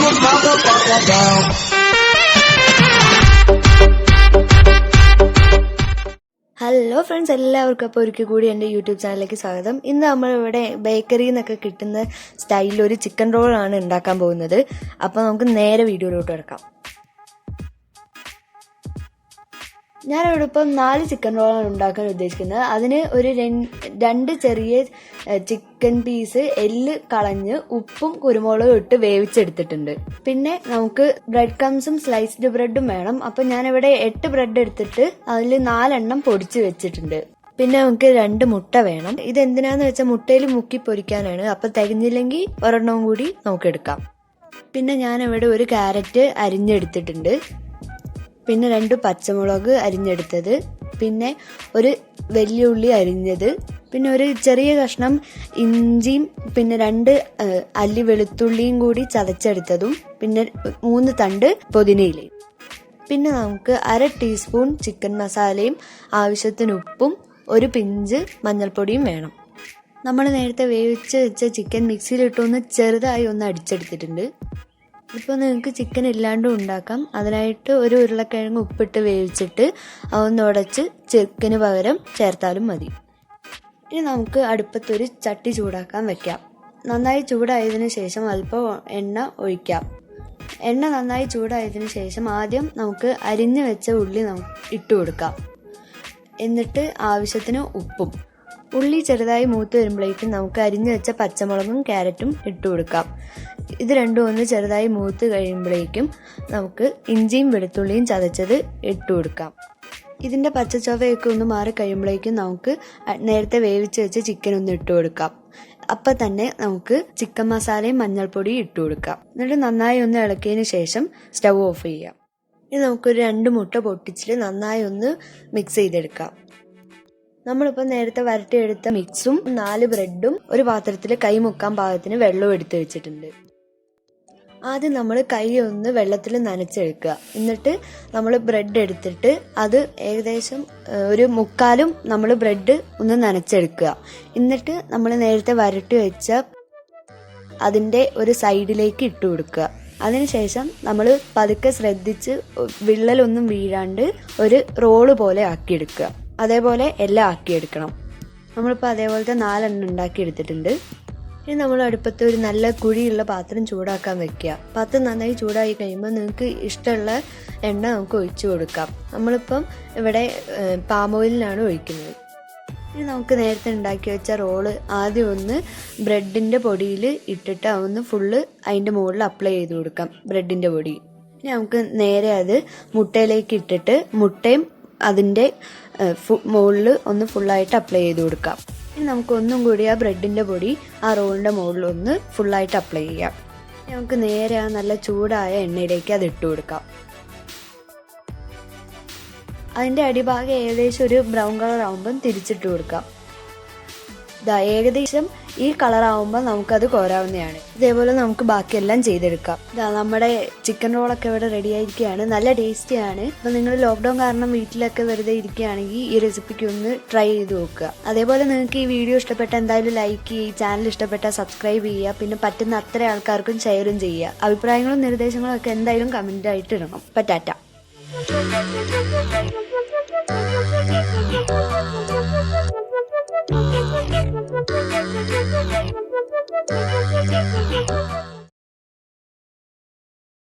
Hello friends, എല്ലാവർക്കും അപ്പോൾ ഒരിക്കൽ കൂടി എൻ്റെ യൂട്യൂബ് ചാനലിലേക്ക് സ്വാഗതം. ഇന്ന് നമ്മളിവിടെ ബേക്കറിയിൽ നിന്നൊക്കെ കിട്ടുന്ന സ്റ്റൈലിൽ ഒരു ചിക്കൻ റോളാണ് ഉണ്ടാക്കാൻ പോകുന്നത്. അപ്പോൾ നമുക്ക് നേരെ വീഡിയോയിലോട്ട് കിടക്കാം. ഞാനിവിടെ ഇപ്പം 4 ചിക്കൻ റോളാണ് ഉണ്ടാക്കാൻ ഉദ്ദേശിക്കുന്നത്. അതിന് ഒരു 2 ചെറിയ ചിക്കൻ പീസ് എല്ല് കളഞ്ഞ് ഉപ്പും കുരുമുളകും ഇട്ട് വേവിച്ചെടുത്തിട്ടുണ്ട്. പിന്നെ നമുക്ക് ബ്രെഡ് ക്രംസും സ്ലൈസ്ഡ് ബ്രെഡും വേണം. അപ്പം ഞാനിവിടെ 8 ബ്രെഡ് എടുത്തിട്ട് അതിൽ 4 എണ്ണം പൊടിച്ച് വെച്ചിട്ടുണ്ട്. പിന്നെ നമുക്ക് 2 മുട്ട വേണം. ഇതെന്തിനാന്ന് വെച്ചാൽ മുട്ടയിൽ മുക്കി പൊരിക്കാനാണ്. അപ്പം തികഞ്ഞില്ലെങ്കിൽ ഒരെണ്ണവും കൂടി നമുക്ക് എടുക്കാം. പിന്നെ ഞാനിവിടെ ഒരു ക്യാരറ്റ് അരിഞ്ഞെടുത്തിട്ടുണ്ട്. പിന്നെ 2 പച്ചമുളക് അരിഞ്ഞെടുത്തത്, പിന്നെ ഒരു വലിയ ഉള്ളി അരിഞ്ഞത്, പിന്നെ ഒരു ചെറിയ കഷ്ണം ഇഞ്ചിയും, പിന്നെ 2 അല്ലി വെളുത്തുള്ളിയും കൂടി ചതച്ചെടുത്തതും, പിന്നെ 3 തണ്ട് പുതിനയിലയും. പിന്നെ നമുക്ക് 1/2 ടീസ്പൂൺ ചിക്കൻ മസാലയും ആവശ്യത്തിന് ഉപ്പും 1 പിഞ്ച് മഞ്ഞൾപ്പൊടിയും വേണം. നമ്മൾ നേരത്തെ വേവിച്ച് വെച്ച ചിക്കൻ മിക്സിയിലിട്ടൊന്ന് ചെറുതായി ഒന്ന് അടിച്ചെടുത്തിട്ടുണ്ട്. ഇപ്പോൾ നിങ്ങൾക്ക് ചിക്കൻ ഇല്ലാണ്ടും ഉണ്ടാക്കാം. അതിനായിട്ട് ഒരു ഉരുളക്കിഴങ്ങ് ഉപ്പിട്ട് വേവിച്ചിട്ട് അതൊന്ന് ഉടച്ച് ചിക്കന് പകരം ചേർത്താലും മതി. ഇനി നമുക്ക് അടുപ്പത്തൊരു ചട്ടി ചൂടാക്കാൻ വെക്കാം. നന്നായി ചൂടായതിനു ശേഷം അല്പം എണ്ണ ഒഴിക്കാം. എണ്ണ നന്നായി ചൂടായതിനു ശേഷം ആദ്യം നമുക്ക് അരിഞ്ഞു വെച്ച ഉള്ളി ഇട്ട് കൊടുക്കാം. എന്നിട്ട് ആവശ്യത്തിന് ഉപ്പും. ഉള്ളി ചെറുതായി മൂത്ത് വരുമ്പോഴേക്കും നമുക്ക് അരിഞ്ഞു വെച്ച പച്ചമുളകും ക്യാരറ്റും ഇട്ട് കൊടുക്കാം. ഇത് രണ്ടും ഒന്ന് ചെറുതായി മൂത്ത് കഴിയുമ്പോഴേക്കും നമുക്ക് ഇഞ്ചിയും വെളുത്തുള്ളിയും ചതച്ചത് ഇട്ട് കൊടുക്കാം. ഇതിൻ്റെ പച്ചച്ചൊവയൊക്കെ ഒന്ന് മാറി കഴിയുമ്പോഴേക്കും നമുക്ക് നേരത്തെ വേവിച്ച് വെച്ച ചിക്കൻ ഒന്ന് ഇട്ട് കൊടുക്കാം. അപ്പം തന്നെ നമുക്ക് ചിക്കൻ മസാലയും മഞ്ഞൾപ്പൊടിയും ഇട്ട് കൊടുക്കാം. എന്നിട്ട് നന്നായി ഒന്ന് ഇളക്കിയതിന് ശേഷം സ്റ്റവ് ഓഫ് ചെയ്യാം. ഇനി നമുക്കൊരു 2 മുട്ട പൊട്ടിച്ചിട്ട് നന്നായി ഒന്ന് മിക്സ് ചെയ്തെടുക്കാം. നമ്മളിപ്പോൾ നേരത്തെ വരട്ടിയെടുത്ത മിക്സും 4 ബ്രെഡും ഒരു പാത്രത്തിൽ കൈ മുക്കാൻ പാകത്തിന് വെള്ളവും എടുത്ത് വെച്ചിട്ടുണ്ട്. ആദ്യം നമ്മൾ കൈ ഒന്ന് വെള്ളത്തിൽ നനച്ചെടുക്കുക. എന്നിട്ട് നമ്മൾ ബ്രെഡ് എടുത്തിട്ട് അത് ഏകദേശം ഒരു 3/4 നമ്മൾ ബ്രെഡ് ഒന്ന് നനച്ചെടുക്കുക. എന്നിട്ട് നമ്മൾ നേരത്തെ വരട്ടി വെച്ച അതിൻ്റെ ഒരു സൈഡിലേക്ക് ഇട്ട് കൊടുക്കുക. അതിനുശേഷം നമ്മൾ പതുക്കെ ശ്രദ്ധിച്ച് വിള്ളലൊന്നും വീഴാണ്ട് ഒരു റോള് പോലെ ആക്കിയെടുക്കുക. അതേപോലെ എല്ലാം ആക്കിയെടുക്കണം. നമ്മളിപ്പോൾ അതേപോലത്തെ 4 എണ്ണം ഉണ്ടാക്കി എടുത്തിട്ടുണ്ട്. ഇനി നമ്മൾ അടുപ്പത്ത് ഒരു നല്ല കുഴിയുള്ള പാത്രം ചൂടാക്കാൻ വെക്കുക. പാത്രം നന്നായി ചൂടായി കഴിയുമ്പോൾ നിങ്ങൾക്ക് ഇഷ്ടമുള്ള എണ്ണ നമുക്ക് ഒഴിച്ചു കൊടുക്കാം. നമ്മളിപ്പം ഇവിടെ പാം ഓയിലിനാണ് ഒഴിക്കുന്നത്. ഇനി നമുക്ക് നേരത്തെ ഉണ്ടാക്കി വെച്ച റോള് ആദ്യം ഒന്ന് ബ്രെഡിൻ്റെ പൊടിയിൽ ഇട്ടിട്ട് ഒന്ന് ഫുള്ള് അതിൻ്റെ മുകളിൽ അപ്ലൈ ചെയ്ത് കൊടുക്കാം, ബ്രെഡിൻ്റെ പൊടി. ഇനി നമുക്ക് നേരെ അത് മുട്ടയിലേക്ക് ഇട്ടിട്ട് മുട്ടയും അതിൻ്റെ മുകളിൽ ഒന്ന് ഫുള്ളായിട്ട് അപ്ലൈ ചെയ്ത് കൊടുക്കാം. ഇനി നമുക്ക് ഒന്നും കൂടി ആ ബ്രെഡിൻ്റെ പൊടി ആ റോളിൻ്റെ മുകളിൽ ഒന്ന് ഫുള്ളായിട്ട് അപ്ലൈ ചെയ്യാം. നമുക്ക് നേരെ ആ നല്ല ചൂടായ എണ്ണയിലേക്ക് അത് ഇട്ട് കൊടുക്കാം. അതിൻ്റെ അടിഭാഗം ഏകദേശം ഒരു ബ്രൗൺ കളർ ആകുമ്പം തിരിച്ചിട്ട് കൊടുക്കാം. ഏകദേശം ഈ കളറാവുമ്പോൾ നമുക്കത് കോരാവുന്നതാണ്. ഇതേപോലെ നമുക്ക് ബാക്കിയെല്ലാം ചെയ്തെടുക്കാം. നമ്മുടെ ചിക്കൻ റോളൊക്കെ ഇവിടെ റെഡി ആയിരിക്കുകയാണ്. നല്ല ടേസ്റ്റിയാണ്. അപ്പോൾ നിങ്ങൾ ലോക്ക്ഡൗൺ കാരണം വീട്ടിലൊക്കെ വെറുതെ ഇരിക്കുകയാണെങ്കിൽ ഈ റെസിപ്പിക്ക് ഒന്ന് ട്രൈ ചെയ്ത് നോക്കുക. അതേപോലെ നിങ്ങൾക്ക് ഈ വീഡിയോ ഇഷ്ടപ്പെട്ട എന്തായാലും ലൈക്ക് ചെയ്യുക, ചാനൽ ഇഷ്ടപ്പെട്ടാൽ സബ്സ്ക്രൈബ് ചെയ്യുക, പിന്നെ പറ്റുന്ന അത്ര ആൾക്കാർക്കും ഷെയറും ചെയ്യുക. അഭിപ്രായങ്ങളും നിർദ്ദേശങ്ങളും ഒക്കെ എന്തായാലും കമൻ്റ് ആയിട്ട് ഇടണം. അപ്പോൾ ടാറ്റ. Thank you.